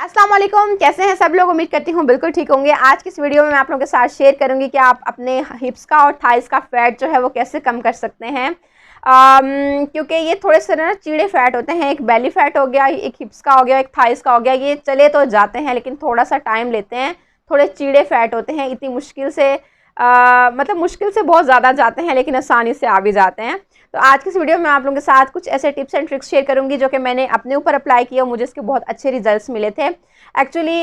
अस्सलाम वालेकुम, कैसे हैं सब लोग। उम्मीद करती हूँ बिल्कुल ठीक होंगे। आज की इस वीडियो में मैं आप लोगों के साथ शेयर करूंगी कि आप अपने हिप्स का और थाइस का फैट जो है वो कैसे कम कर सकते हैं। क्योंकि ये थोड़े से ना चीड़े फैट होते हैं। एक बेली फैट हो गया, एक हिप्स का हो गया, एक थाइस का हो गया। ये चले तो जाते हैं लेकिन थोड़ा सा टाइम लेते हैं। थोड़े चीड़े फैट होते हैं, इतनी मुश्किल से मतलब मुश्किल से बहुत ज़्यादा जाते हैं लेकिन आसानी से आ भी जाते हैं। तो आज की इस वीडियो में आप लोगों के साथ कुछ ऐसे टिप्स एंड ट्रिक्स शेयर करूंगी जो कि मैंने अपने ऊपर अप्लाई किया और मुझे इसके बहुत अच्छे रिजल्ट्स मिले थे। एक्चुअली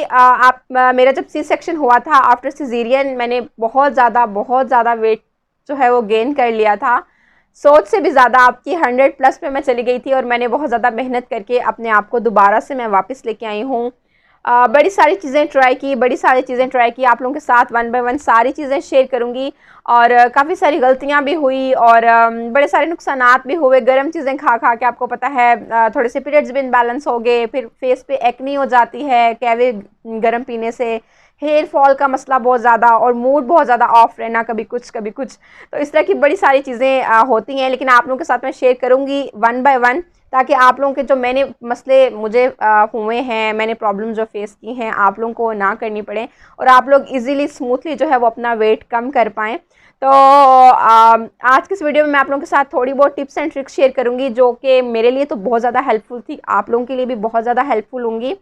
मेरा जब सी सेक्शन हुआ था आफ्टर सिजेरियन, मैंने बहुत ज़्यादा वेट जो है वो गेन कर लिया था। सोच से भी ज़्यादा, आपकी 100+ पे मैं चली गई थी और मैंने बहुत ज़्यादा मेहनत करके अपने आप को दोबारा से मैं वापस लेके आई हूँ। बड़ी सारी चीज़ें ट्राई की आप लोगों के साथ वन बाय वन सारी चीज़ें शेयर करूँगी। और काफ़ी सारी गलतियाँ भी हुई और बड़े सारे नुकसानात भी हुए। गर्म चीज़ें खा खा के, आपको पता है, थोड़े से पीरियड्स भी इनबैलेंस हो गए, फिर फेस पे एक्नी हो जाती है कैवे गर्म पीने से, हेयर फॉल का मसला बहुत ज़्यादा और मूड बहुत ज़्यादा ऑफ रहना, कभी कुछ कभी कुछ। तो इस तरह की बड़ी सारी चीज़ें होती हैं, लेकिन आप लोगों के साथ मैं शेयर करूँगी वन बाय वन, ताकि आप लोगों के जो मैंने मसले मुझे हुए हैं, मैंने प्रॉब्लम जो फेस की हैं, आप लोगों को ना करनी पड़े और आप लोग इजीली स्मूथली जो है वो अपना वेट कम कर पाएँ। तो आज की इस वीडियो में मैं आप लोगों के साथ थोड़ी बहुत टिप्स एंड ट्रिक्स शेयर करूंगी जो कि मेरे लिए तो बहुत ज़्यादा हेल्पफुल थी, आप लोगों के लिए भी बहुत ज़्यादा हेल्पफुल होंगी।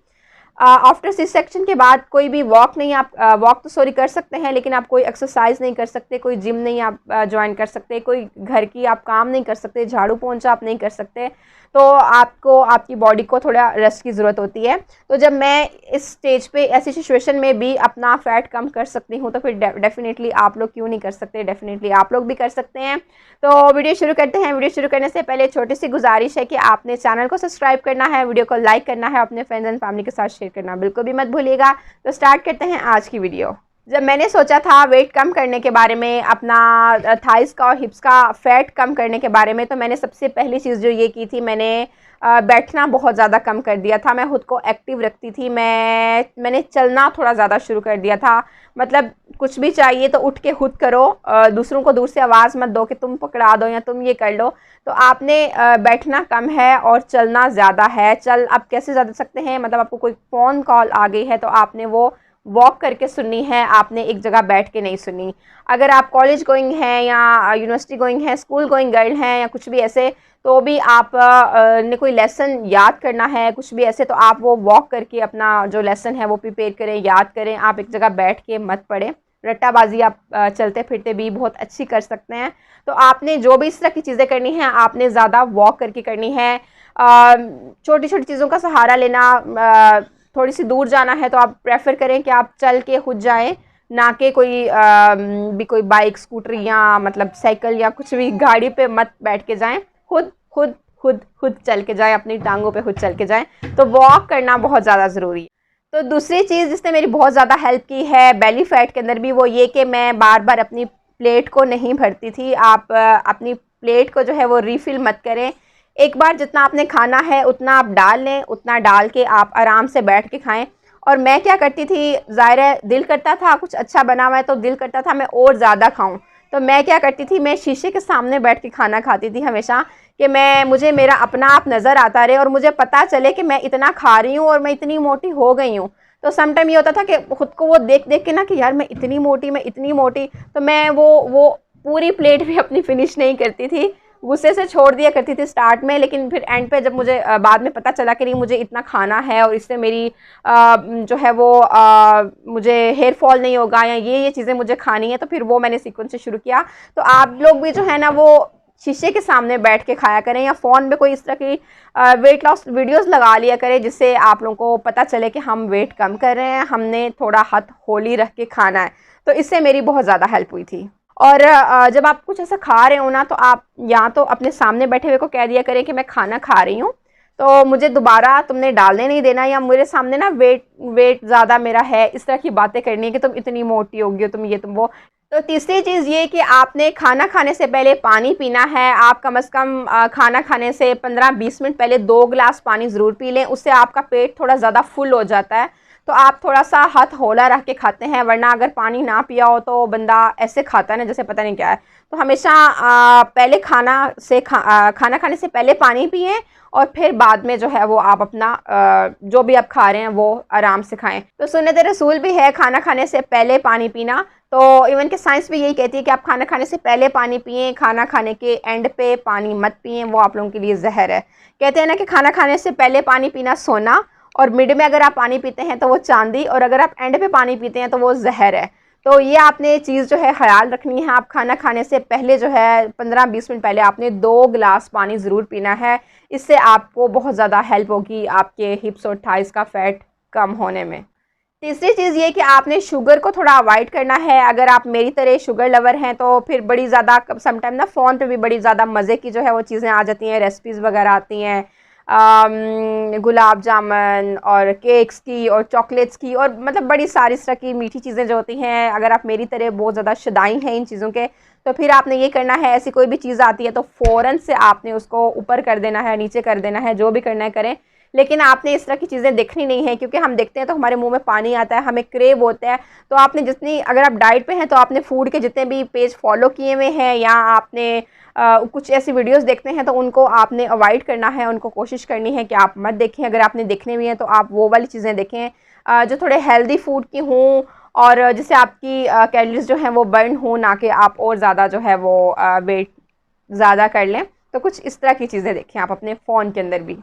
आफ्टर सी सेक्शन के बाद कोई भी वॉक नहीं, आप वॉक तो सॉरी कर सकते हैं लेकिन आप कोई एक्सरसाइज नहीं कर सकते, कोई जिम नहीं आप ज्वाइन कर सकते, कोई घर की आप काम नहीं कर सकते, झाड़ू पोंछा आप नहीं कर सकते। तो आपको आपकी बॉडी को थोड़ा रेस्ट की ज़रूरत होती है। तो जब मैं इस स्टेज पे ऐसी सिचुएशन में भी अपना फैट कम कर सकती हूँ तो फिर डेफिनेटली आप लोग क्यों नहीं कर सकते, डेफिनेटली आप लोग भी कर सकते हैं। तो वीडियो शुरू करते हैं। वीडियो शुरू करने से पहले छोटी सी गुजारिश है कि आपने चैनल को सब्सक्राइब करना है, वीडियो को लाइक करना है, अपने फ्रेंड्स एंड फैमिली के साथ शेयर करना बिल्कुल भी मत भूलिएगा। तो स्टार्ट करते हैं आज की वीडियो। जब मैंने सोचा था वेट कम करने के बारे में, अपना थाइस का और हिप्स का फैट कम करने के बारे में, तो मैंने सबसे पहली चीज़ जो ये की थी, मैंने बैठना बहुत ज़्यादा कम कर दिया था। मैं खुद को एक्टिव रखती थी, मैंने चलना थोड़ा ज़्यादा शुरू कर दिया था। मतलब कुछ भी चाहिए तो उठ के खुद करो, दूसरों को दूर से आवाज़ मत दो कि तुम पकड़ा दो या तुम ये कर लो। तो आपने बैठना कम है और चलना ज़्यादा है। चल आप कैसे ज़्यादा सकते हैं, मतलब आपको कोई फ़ोन कॉल आ गई है तो आपने वो वॉक करके सुननी है, आपने एक जगह बैठ के नहीं सुननी। अगर आप कॉलेज गोइंग हैं या यूनिवर्सिटी गोइंग हैं, स्कूल गोइंग गर्ल हैं या कुछ भी ऐसे, तो भी आप ने कोई लेसन याद करना है, कुछ भी ऐसे, तो आप वो वॉक करके अपना जो लेसन है वो प्रिपेयर करें, याद करें। आप एक जगह बैठ के मत पढ़ें। रट्टाबाजी आप चलते फिरते भी बहुत अच्छी कर सकते हैं। तो आपने जो भी इस तरह की चीज़ें करनी हैं, आपने ज़्यादा वॉक करके करनी है। छोटी छोटी चीज़ों का सहारा लेना, थोड़ी सी दूर जाना है तो आप प्रेफर करें कि आप चल के खुद जाएं, ना कि कोई बाइक, स्कूटर या मतलब साइकिल या कुछ भी गाड़ी पे मत बैठ के जाएं। खुद खुद खुद खुद चल के जाएं, अपनी टांगों पे खुद चल के जाएं। तो वॉक करना बहुत ज़्यादा ज़रूरी है। तो दूसरी चीज़ जिसने मेरी बहुत ज़्यादा हेल्प की है बेली फैट के अंदर भी, वो ये कि मैं बार बार अपनी प्लेट को नहीं भरती थी। आप अपनी प्लेट को जो है वो रीफ़िल मत करें। एक बार जितना आपने खाना है उतना आप डाल लें, उतना डाल के आप आराम से बैठ के खाएं। और मैं क्या करती थी, ज़ाहिर है दिल करता था, कुछ अच्छा बना हुआ है तो दिल करता था मैं और ज़्यादा खाऊं। तो मैं क्या करती थी, मैं शीशे के सामने बैठ के खाना खाती थी हमेशा, कि मुझे मेरा अपना आप नज़र आता रहे और मुझे पता चले कि मैं इतना खा रही हूँ और मैं इतनी मोटी हो गई हूँ। तो सम टाइम ये होता था कि खुद को वो देख देख के ना कि यार मैं इतनी मोटी, तो मैं वो पूरी प्लेट भी अपनी फिनिश नहीं करती थी, गुस्से से छोड़ दिया करती थी स्टार्ट में। लेकिन फिर एंड पे जब मुझे बाद में पता चला कि नहीं मुझे इतना खाना है और इससे मेरी जो है वो मुझे हेयर फॉल नहीं होगा या ये चीज़ें मुझे खानी है, तो फिर वो मैंने सीक्वेंस से शुरू किया। तो आप लोग भी जो है ना वो शीशे के सामने बैठ के खाया करें या फ़ोन में कोई इस तरह की वेट लॉस वीडियोस लगा लिया करें, जिससे आप लोगों को पता चले कि हम वेट कम कर रहे हैं, हमने थोड़ा हाथ होली रख के खाना है। तो इससे मेरी बहुत ज़्यादा हेल्प हुई थी। और जब आप कुछ ऐसा खा रहे हो ना, तो आप या तो अपने सामने बैठे हुए को कह दिया करें कि मैं खाना खा रही हूँ तो मुझे दोबारा तुमने डालने नहीं देना, या मेरे सामने ना वेट ज़्यादा मेरा है, इस तरह की बातें करनी है कि तुम इतनी मोटी होगी, तुम ये तुम वो। तो तीसरी चीज़ ये कि आपने खाना खाने से पहले पानी पीना है। आप कम से कम खाना खाने से 15-20 मिनट पहले 2 गिलास पानी ज़रूर पी लें, उससे आपका पेट थोड़ा ज़्यादा फुल हो जाता है। तो आप थोड़ा सा हाथ हौला रख के खाते हैं, वरना अगर पानी ना पिया हो तो बंदा ऐसे खाता है ना जैसे पता नहीं क्या है। तो हमेशा पहले खाना खाने से पहले पानी पिएं और फिर बाद में जो है वो आप अपना जो भी आप खा रहे हैं वो आराम से खाएं। तो सुन्नत रसूल भी है खाना खाने से पहले पानी पीना। तो इवन के साइंस भी यही कहती है कि आप खाना खाने से पहले पानी पिएं, खाना खाने के एंड पे पानी मत पिएं, वो आप लोगों के लिए जहर है। कहते हैं ना कि खाना खाने से पहले पानी पीना सोना, और मिड में अगर आप पानी पीते हैं तो वो चांदी, और अगर आप एंड पे पानी पीते हैं तो वो जहर है। तो ये आपने चीज़ जो है ख्याल रखनी है। आप खाना खाने से पहले जो है 15-20 मिनट पहले आपने 2 गिलास पानी ज़रूर पीना है। इससे आपको बहुत ज़्यादा हेल्प होगी आपके हिप्स और थाइस का फ़ैट कम होने में। तीसरी चीज़ ये कि आपने शुगर को थोड़ा अवॉइड करना है। अगर आप मेरी तरह शुगर लवर हैं तो फिर बड़ी ज़्यादा समटाइम ना फ़ोन पे भी बड़ी ज़्यादा मज़े की जो है वो चीज़ें आ जाती हैं, रेसिपीज़ वगैरह आती हैं, गुलाब जामुन और केक्स की और चॉकलेट्स की, और मतलब बड़ी सारी इस तरह की मीठी चीज़ें जो होती हैं। अगर आप मेरी तरह बहुत ज़्यादा शदाई हैं इन चीज़ों के, तो फिर आपने ये करना है, ऐसी कोई भी चीज़ आती है तो फ़ौरन से आपने उसको ऊपर कर देना है, नीचे कर देना है, जो भी करना है करें। लेकिन आपने इस तरह की चीज़ें देखनी नहीं है, क्योंकि हम देखते हैं तो हमारे मुंह में पानी आता है, हमें क्रेव होता है। तो आपने जितनी, अगर आप डाइट पे हैं तो आपने फूड के जितने भी पेज फॉलो किए हुए हैं, या आपने कुछ ऐसी वीडियोस देखते हैं तो उनको आपने अवॉइड करना है, उनको कोशिश करनी है कि आप मत देखें। अगर आपने देखने भी हैं तो आप वो वाली चीज़ें देखें जो थोड़े हेल्दी फूड की हों, और जिससे आपकी कैलोरीज जो हैं वो बर्न हो, ना कि आप और ज़्यादा जो है वो वेट ज़्यादा कर लें। तो कुछ इस तरह की चीज़ें देखें आप अपने फ़ोन के अंदर भी।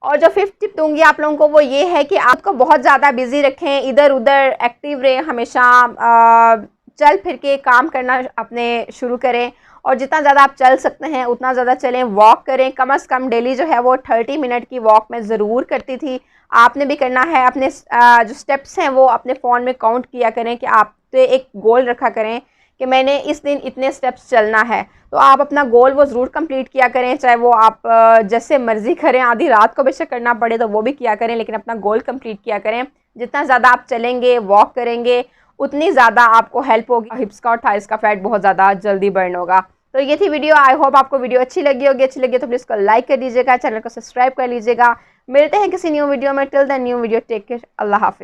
और जो 5th टिप दूंगी आप लोगों को वो ये है कि आपको बहुत ज़्यादा बिजी रखें, इधर उधर एक्टिव रहें, हमेशा चल फिर के काम करना अपने शुरू करें, और जितना ज़्यादा आप चल सकते हैं उतना ज़्यादा चलें। वॉक करें, कम से कम डेली जो है वो 30 मिनट की वॉक मैं ज़रूर करती थी, आपने भी करना है। अपने जो स्टेप्स हैं वो अपने फ़ोन में काउंट किया करें, कि आप एक गोल रखा करें कि मैंने इस दिन इतने स्टेप्स चलना है। तो आप अपना गोल वो ज़रूर कंप्लीट किया करें, चाहे वो आप जैसे मर्ज़ी करें, आधी रात को बेशक करना पड़े तो वो भी किया करें, लेकिन अपना गोल कंप्लीट किया करें। जितना ज़्यादा आप चलेंगे, वॉक करेंगे, उतनी ज़्यादा आपको हेल्प होगी, हिप्स का और थाइस का फैट बहुत ज़्यादा जल्दी बर्न होगा। तो ये थी वीडियो। आई होप आपको वीडियो अच्छी लगी होगी। अच्छी लगी तो प्लीज़ इसको लाइक कर दीजिएगा, चैनल को सब्सक्राइब कर लीजिएगा। मिलते हैं किसी न्यू वीडियो में। Till the new video, take care, अल्लाह हाफिज़।